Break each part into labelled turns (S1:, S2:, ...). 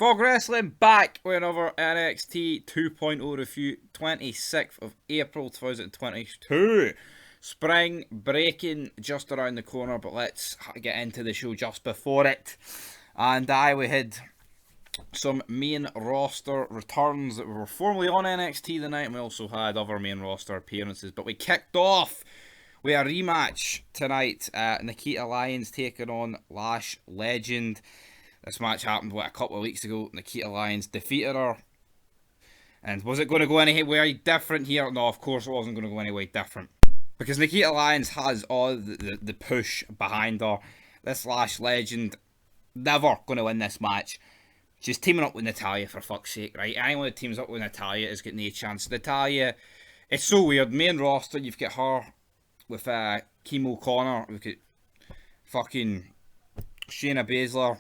S1: Fog Wrestling back with another NXT 2.0 review, 26th of April 2022. Spring breaking just around the corner, but let's get into the show just before it. And we had some main roster returns that were formerly on NXT tonight, and we also had other main roster appearances. But we kicked off with a rematch tonight. Nikita Lyons taking on Lash Legend. This match happened, a couple of weeks ago. Nikita Lyons defeated her. And was it going to go anywhere different here? No, of course it wasn't going to go anywhere different. Because Nikita Lyons has all the push behind her. This Lash Legend never going to win this match. She's teaming up with Natalya, for fuck's sake, right? Anyone that teams up with Natalya is getting a chance. Natalya, it's so weird. Main roster, you've got her with Kim O'Connor. We've got fucking Shayna Baszler.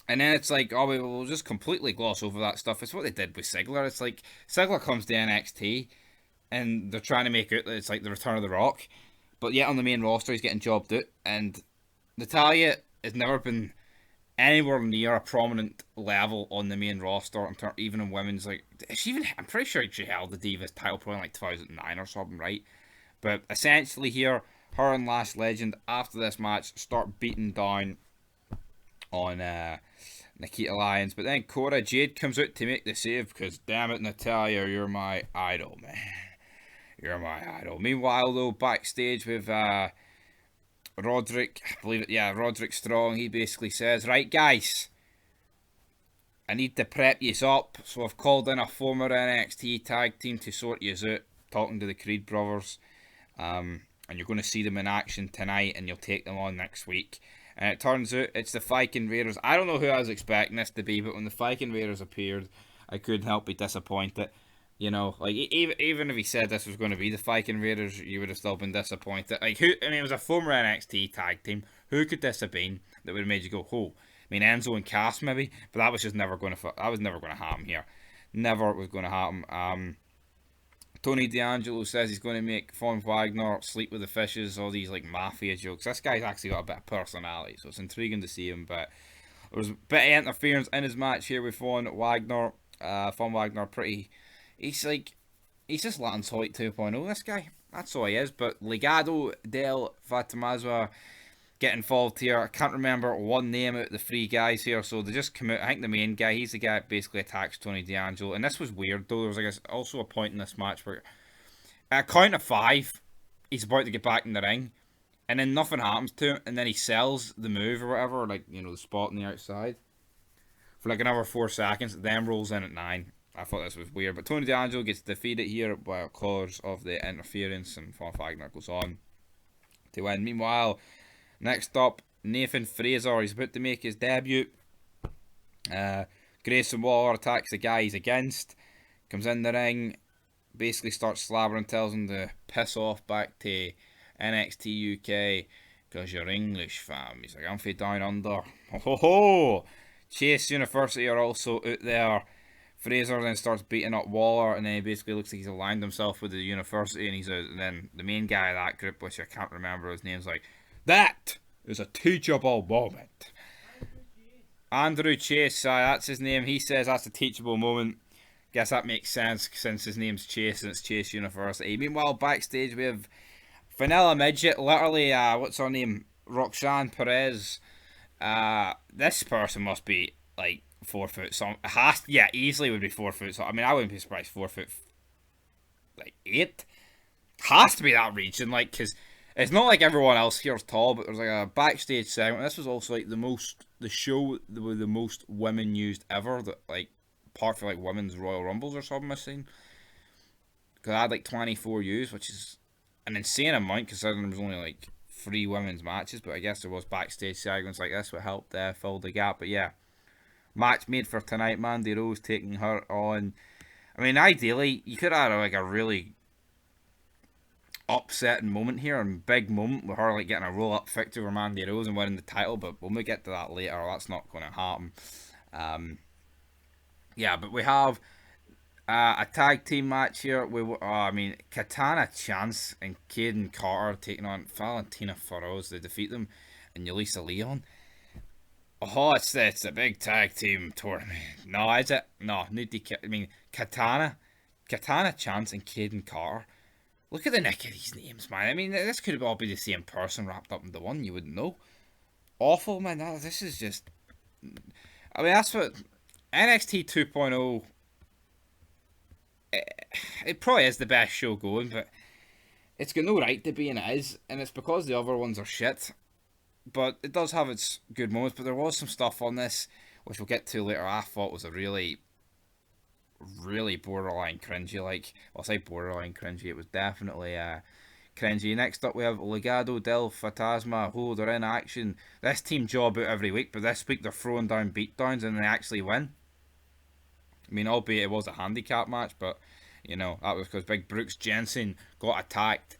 S1: And then it's like, oh, we'll just completely gloss over that stuff. It's what they did with Ziggler. It's like, Ziggler comes to NXT, and they're trying to make it that it's like the return of The Rock. But yet on the main roster, he's getting jobbed out. And Natalya has never been anywhere near a prominent level on the main roster, even in women's. Like, I'm pretty sure she held the Divas title probably in like 2009 or something, right? But essentially here, her and Lash Legend, after this match, start beating down on Nikita Lyons, but then Cora Jade comes out to make the save because, damn it, Natalya, you're my idol, man. You're my idol. Meanwhile, though, backstage with Roderick, I believe it, yeah, Roderick Strong, he basically says, right, guys, I need to prep yous up, so I've called in a former NXT tag team to sort yous out, talking to the Creed brothers, and you're going to see them in action tonight, and you'll take them on next week. And it turns out it's the Fight Invaders. I don't know who I was expecting this to be, but when the Fight Invaders appeared, I couldn't help but be disappointed. You know, like, even if he said this was going to be the Fight Invaders, you would have still been disappointed. Like, it was a former NXT tag team. Who could this have been that would have made you go, oh? I mean, Enzo and Cass maybe, but that was just never going to. That was never going to happen here. Never was going to happen. Tony D'Angelo says he's going to make Von Wagner sleep with the fishes, all these like mafia jokes. This guy's actually got a bit of personality, so it's intriguing to see him. But there was a bit of interference in his match here with Von Wagner. Von Wagner, he's just Lance Hoyt 2.0, this guy. That's all he is. But Legado del Fantasma get involved here. I can't remember one name out of the three guys here, so they just come out. I think the main guy, he's the guy that basically attacks Tony D'Angelo. And this was weird, though. There was, I guess, also a point in this match where at a count of 5, he's about to get back in the ring, and then nothing happens to him, and then he sells the move or whatever, like, you know, the spot on the outside, for like another 4 seconds, then rolls in at 9. I thought this was weird, but Tony D'Angelo gets defeated here because of the interference, and Von Wagner goes on to win. Meanwhile, next up, Nathan Frazor. He's about to make his debut. Grayson Waller attacks the guy he's against. Comes in the ring. Basically starts slabbering. Tells him to piss off back to NXT UK. Because you're English, fam. He's like, I'm from down under. Ho ho ho! Chase University are also out there. Frazor then starts beating up Waller. And then he basically looks like he's aligned himself with the university. And then the main guy of that group, which I can't remember his name's like, that is a teachable moment. Andrew Chase, that's his name. He says that's a teachable moment. Guess that makes sense since his name's Chase and it's Chase University. Meanwhile, backstage we have Vanilla Midget, literally, what's her name? Roxanne Perez. This person must be like 4 foot something. Easily would be 4 foot something. I mean, I wouldn't be surprised 4 foot like 8. Has to be that region, like, because it's not like everyone else here's tall, but there's like a backstage segment. This was also like the show with the most women used ever. That, like, apart from like women's Royal Rumbles or something I've seen. Because I had like 24 views, which is an insane amount considering there was only like 3 women's matches. But I guess there was backstage segments like this that helped fill the gap. But yeah, match made for tonight. Mandy Rose taking her on. I mean, ideally, you could have like a really upsetting moment here, and big moment with her like getting a roll up victory over Mandy Rose and winning the title, but when we get to that later, that's not going to happen. Yeah, but we have a tag team match here. Katana Chance and Caden Carter taking on Valentina Feroz. They defeat them and Yulisa Leon. Oh, it's a big tag team tournament. No, is it? No, I mean, Katana Chance and Caden Carter. Look at the nick of these names, man. I mean, this could all be the same person wrapped up into one. You wouldn't know. Awful, man. This is just. I mean, that's what NXT 2.0. It probably is the best show going, but it's got no right to be, and it is, and it's because the other ones are shit. But it does have its good moments. But there was some stuff on this, which we'll get to later, I thought was a really, really borderline cringy. Like, well, I say borderline cringy, it was definitely cringy. Next up, we have Legado del Fantasma. Oh, they're in action. This team job out every week, but this week they're throwing down beatdowns and they actually win. I mean, albeit it was a handicap match, but you know that was because Big Brooks Jensen got attacked.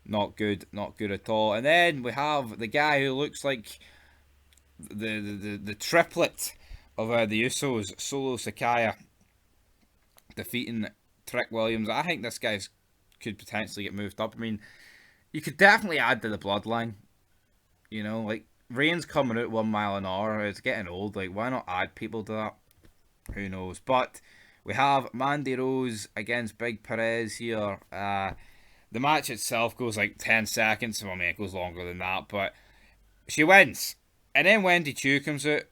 S1: Not good, not good at all. And then we have the guy who looks like the triplet of the Usos, Solo Sakaya, defeating Trick Williams. I think this guy's could potentially get moved up. I mean, you could definitely add to the bloodline. You know, like Reigns coming out 1 mile an hour. It's getting old. Like, why not add people to that? Who knows? But we have Mandy Rose against Big Perez here. The match itself goes like 10 seconds. Well, I mean, it goes longer than that. But she wins. And then Wendy Chu comes out.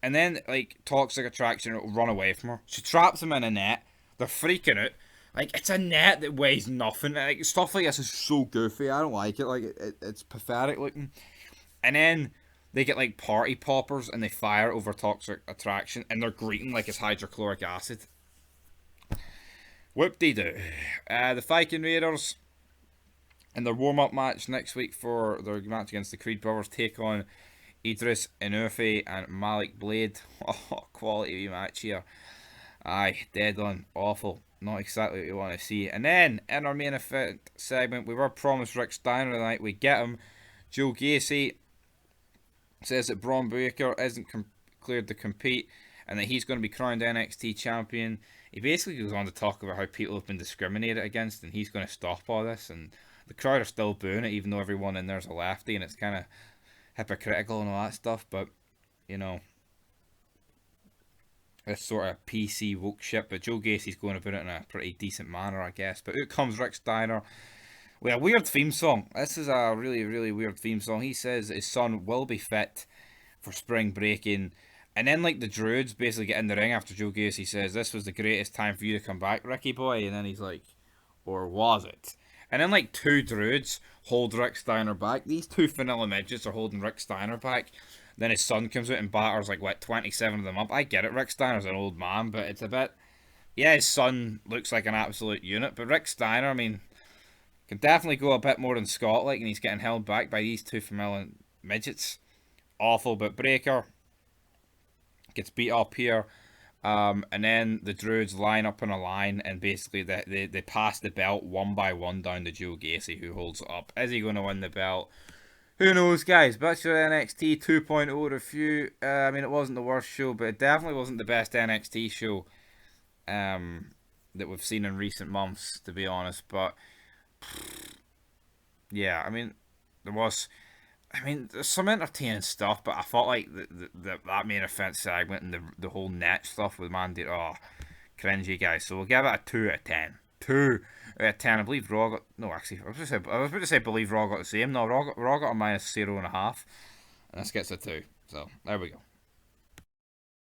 S1: And then, like, Toxic Attraction will run away from her. She traps them in a net. They're freaking out. Like, it's a net that weighs nothing. Like, stuff like this is so goofy. I don't like it. Like, it's pathetic looking. And then they get, like, party poppers and they fire over Toxic Attraction. And they're greeting like it's hydrochloric acid. Whoop-de-doo. The Fight Invaders in their warm-up match next week for their match against the Creed Brothers take on Idris Enufe and Malik Blade. Oh, quality match here. Aye, dead on. Awful. Not exactly what you want to see. And then, in our main event segment, we were promised Rick Steiner tonight. We get him. Joe Gacy says that Braun Breaker isn't cleared to compete and that he's going to be crowned NXT champion. He basically goes on to talk about how people have been discriminated against and he's going to stop all this. And the crowd are still booing it, even though everyone in there's a lefty, and it's kind of hypocritical and all that stuff. But, you know, this sort of PC woke shit, but Joe Gacy's going about it in a pretty decent manner, I guess. But out comes Rick Steiner with a weird theme song. This is a really, really weird theme song. He says his son will be fit for spring breaking. And then, like, the Druids basically get in the ring after Joe Gacy says, this was the greatest time for you to come back, Ricky boy. And then he's like, or was it? And then, like, two Druids hold Rick Steiner back. These two vanilla midgets are holding Rick Steiner back. Then his son comes out and batters like, what, 27 of them up. I get it, Rick Steiner's an old man, but it's a bit... Yeah, his son looks like an absolute unit, but Rick Steiner, I mean, can definitely go a bit more than Scott, like, and he's getting held back by these two familiar midgets. Awful, but Breaker gets beat up here. And then the Druids line up on a line, and basically they pass the belt one by one down to Joe Gacy, who holds it up. Is he going to win the belt? Who knows, guys? But that's your NXT 2.0 review. I mean, it wasn't the worst show, but it definitely wasn't the best NXT show that we've seen in recent months, to be honest. But, yeah, I mean, there's some entertaining stuff, but I felt like that main event segment and the whole net stuff with Mandy, cringy, guys. So we'll give it a 2 out of 10. 2 out of 10. I believe Raw got... No, actually, I was about to say believe Raw got the same. No, Raw got a -0.5. And this gets a 2. So, there we go.